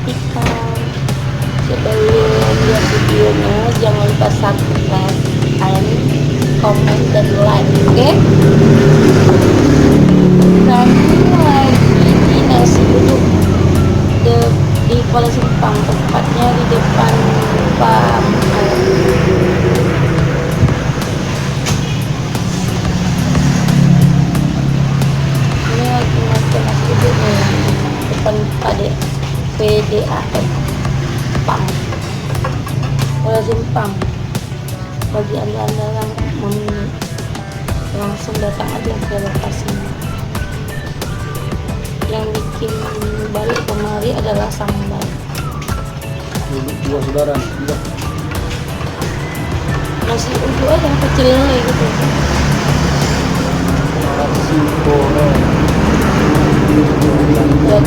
perhatikan. Sebelum lihat videonya, jangan lupa subscribe, komen, dan like, oke? Kami lagi di nasi uduk di Kuala Simpang, tepatnya di depan Pam. Ini lagi makan nasi uduk nih, depan PDAM Pam, Kuala Simpang. Bagi anda-anda yang memilih, langsung datang aja ke lokasinya. Yang bikin balik kemari adalah sambal. Dua saudara nih, Nasi uduk aja yang kecil kayak gitu. nasi goreng. Dan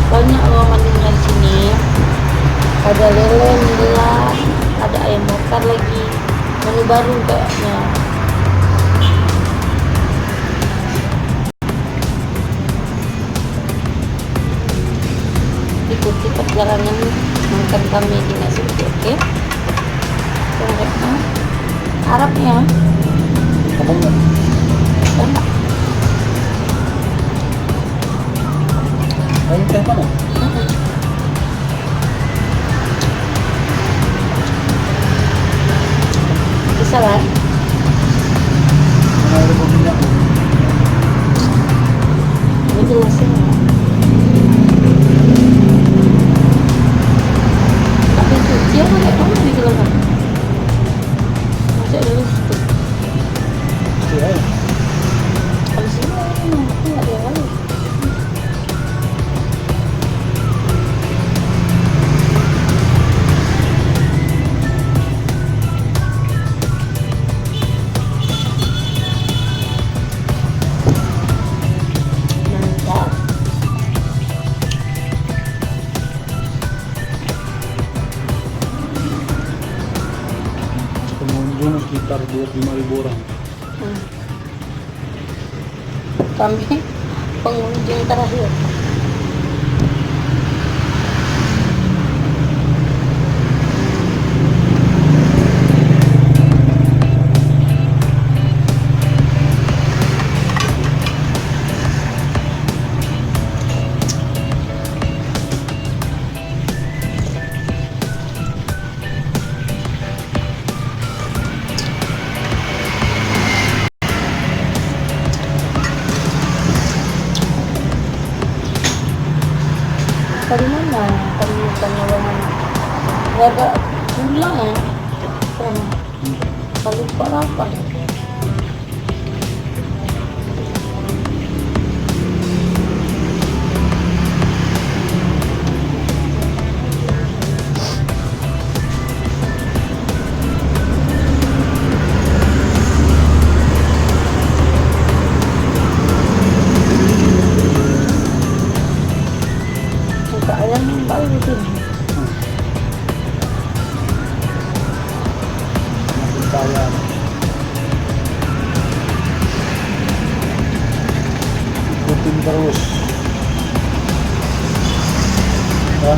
banyak loh menunya di sini. Ada lele, nila, ada ayam bakar lagi. Menu baru kayaknya. Ikuti perjalanan makan kami di nasi uduk, oke? Arabnya Apa enggak? enak. Kamu teh mana? Bisa kan? Mana ada minyak? Ini jelasin ya. Tapi cuci apa kayak kamu di gelas? Masih ada lipstick. Iya. Habis ini nanti ada yang lain. Mantap. Pengunjung sekitar 25.000 orang. Kami pengunjung terakhir. Dari mana? Dari bukannya bangun. Gak ada gula ya? Kalau lupa apa? Buka ayam baru di sini. Makin kaya. Ikutin terus. Ya.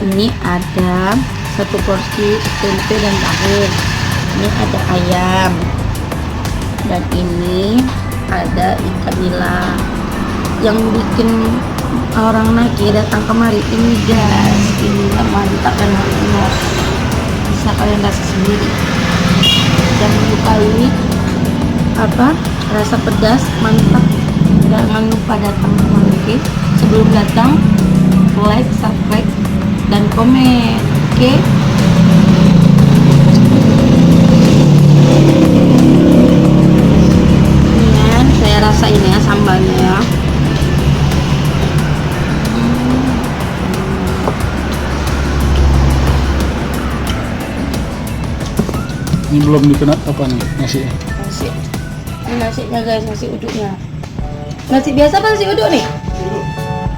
Ini ada satu porsi tempe dan tahu. Ini ada ayam. Dan ini ada ikan nila. Yang bikin orang nagih datang kemari ini guys, ini mantap dan enak. Bisa kalian rasa sendiri. Jangan lupa rasa pedas mantap. Jangan lupa datang kemari, oke? Sebelum datang, like, subscribe, dan komen, oke? Saya rasain ya sambalnya ya. Ini belum dikenal apa nih nasi? Nasi. Ini nasinya guys, nasi uduknya. Nasi biasa apa nasi uduk nih?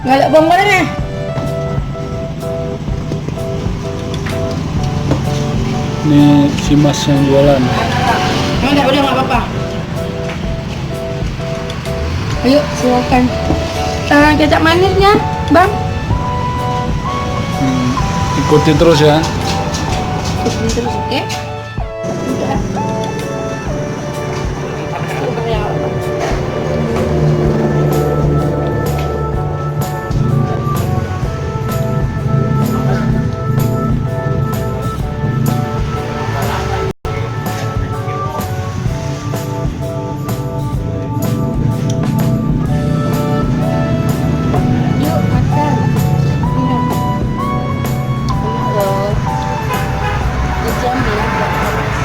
Nggak ada bawang gorengnya. Ini si mas yang jualan. Udah nggak apa-apa. Ayo silakan. Kecap manisnya, Bang. Ikuti terus ya. Ikutin terus, oke? Udah. Super ya. Yuk makan. Iya. Enak loh. Dijamin gak panas.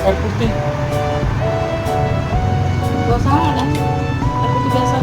Air putih. Gak usah ada. Air putih biasa.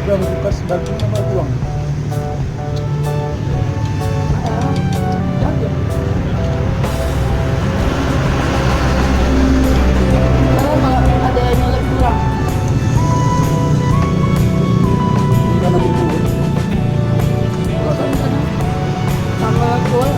Udah lu buka sebagian sama buang. Kalau ada yang nyelip kurang. Udah lagi dulu. Sama kue.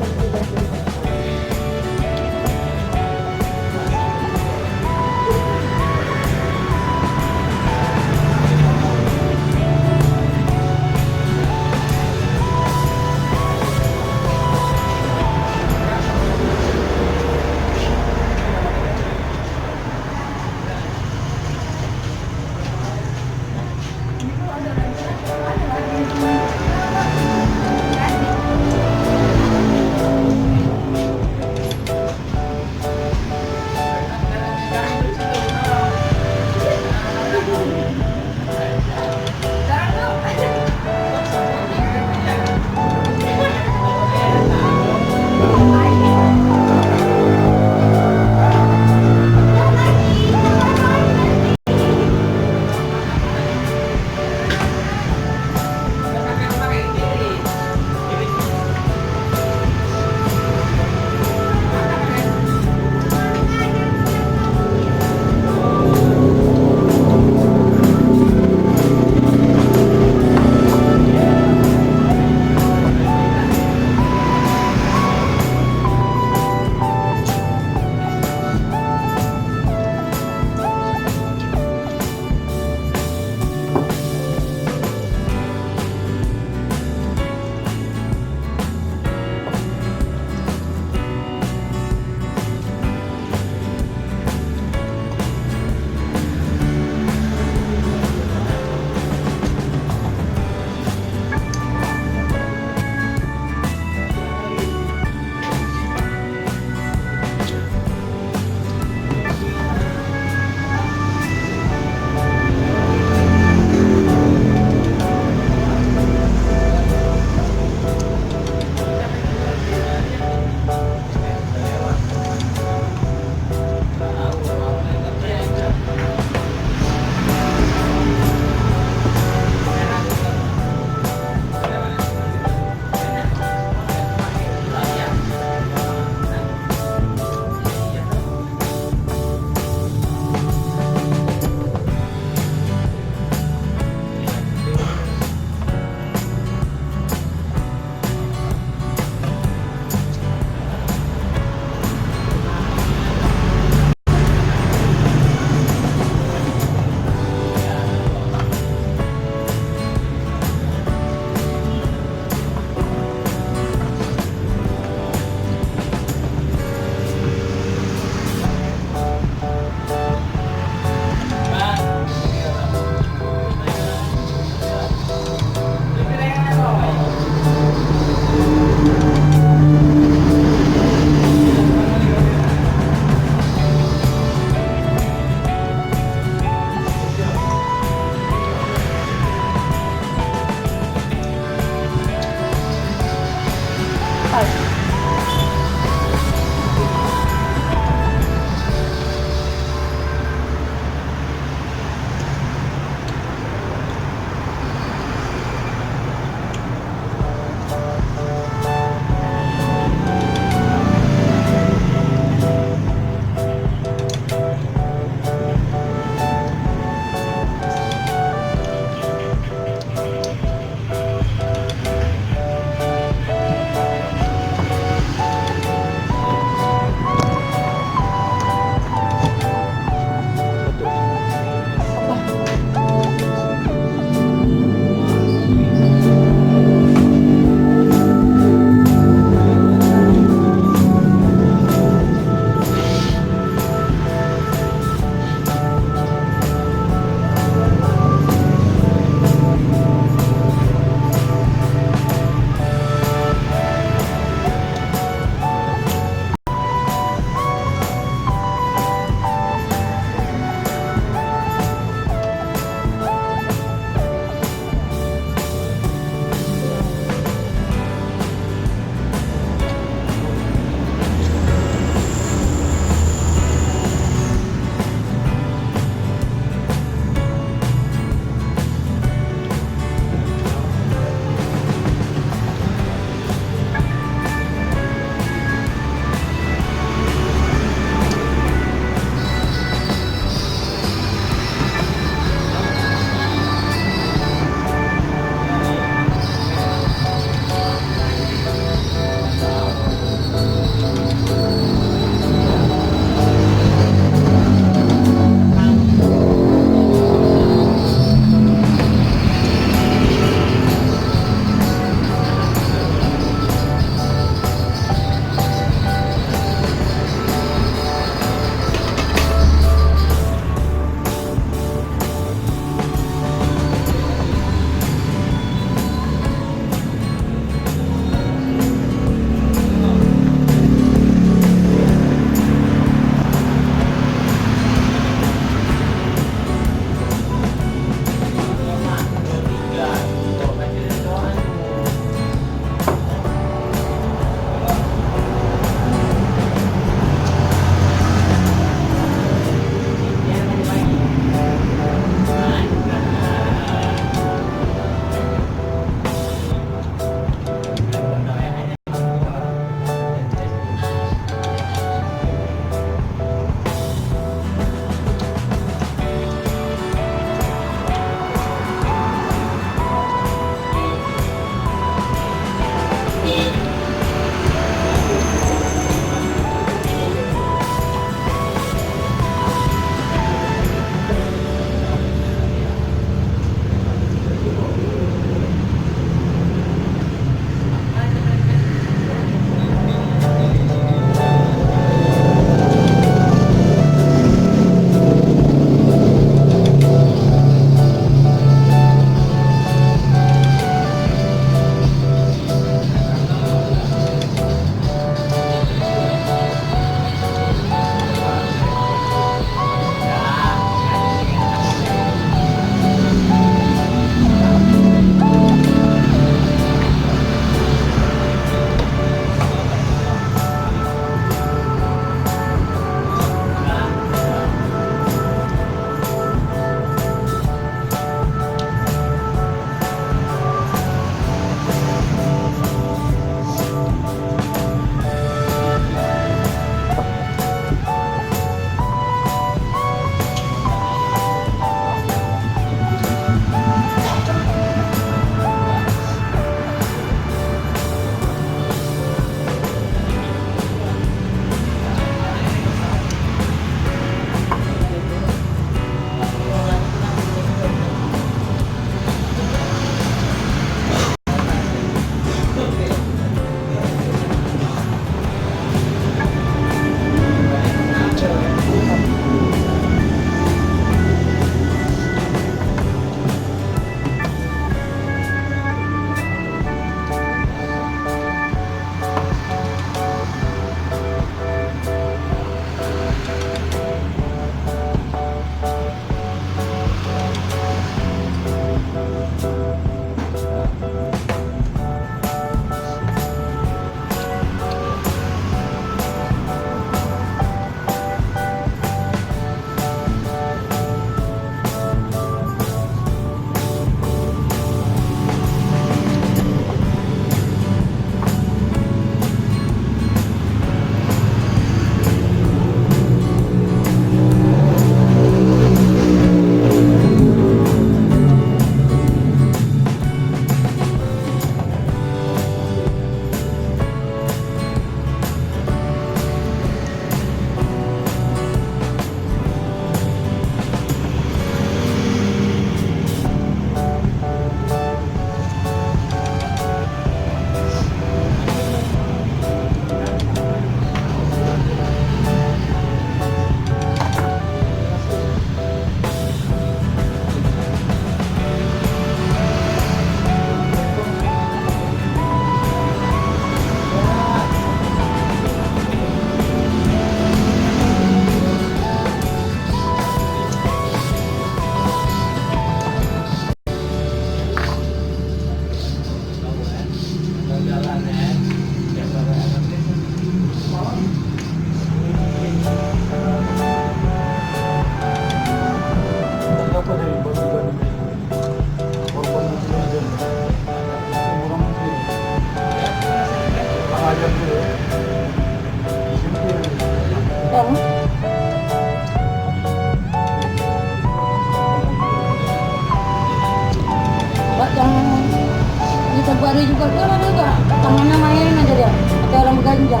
ada juga kan ada juga tangannya main aja dia kayak orang ganja.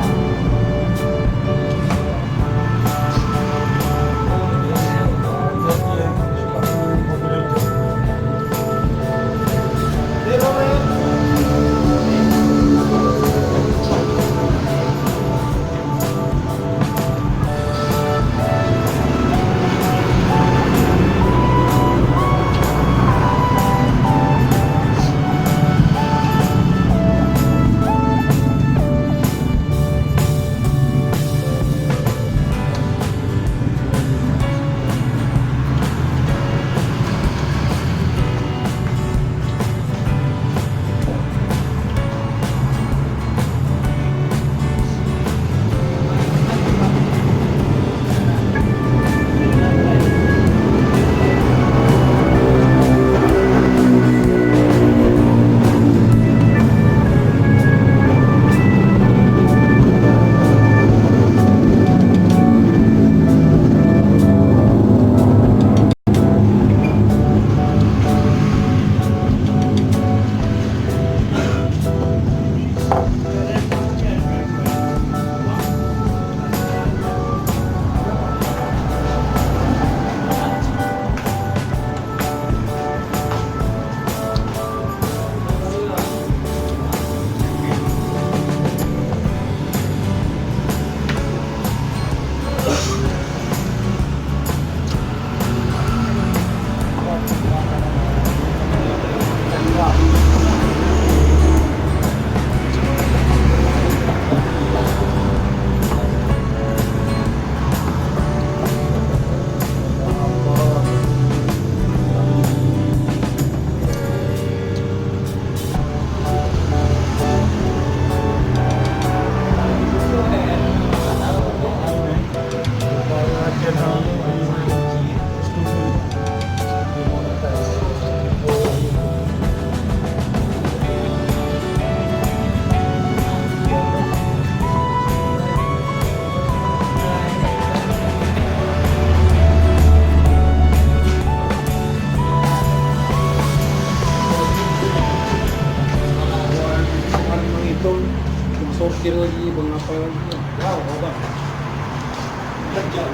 Sortir lagi, bang apa lagi? Wow, apa? Kerja.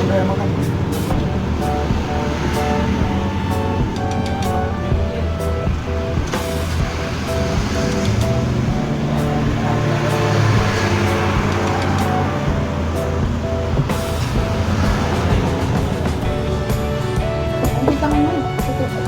Udah makan. Ambil tangan dulu. Tutup.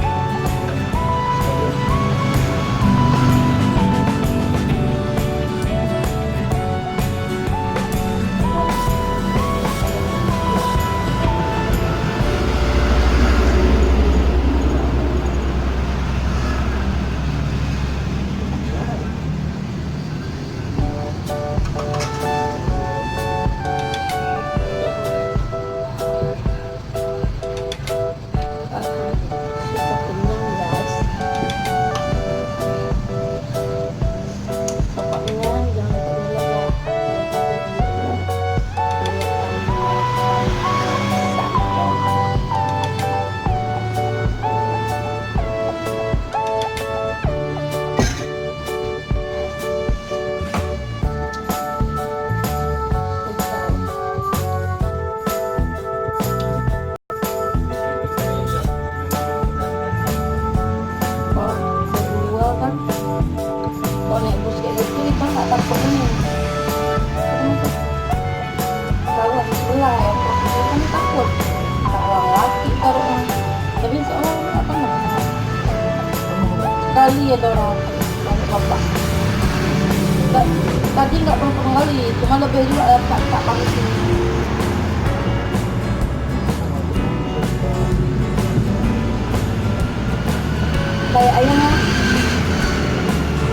Kita kenyang guys. Pokoknya jangan kenyang berdua kan. Kalau naik bus kayak gitu kita nggak takut ini. Kalau di sebelah ya, kita kan takut. Kalau laki taruh, tapi seorang nggak pernah. Sekali ada orang bapak. Tadi nggak pernah kali, cuma lebih juga tak pakai sini. Kayak ayamnya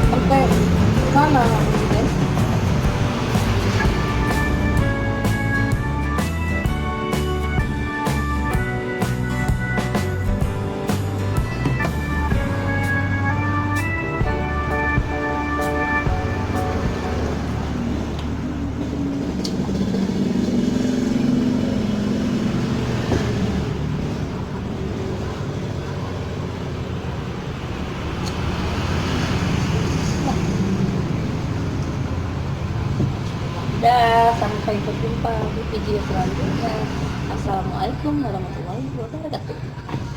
sampai mana gitu. Dah, sampai berjumpa di video selanjutnya. Assalamualaikum warahmatullahi wabarakatuh.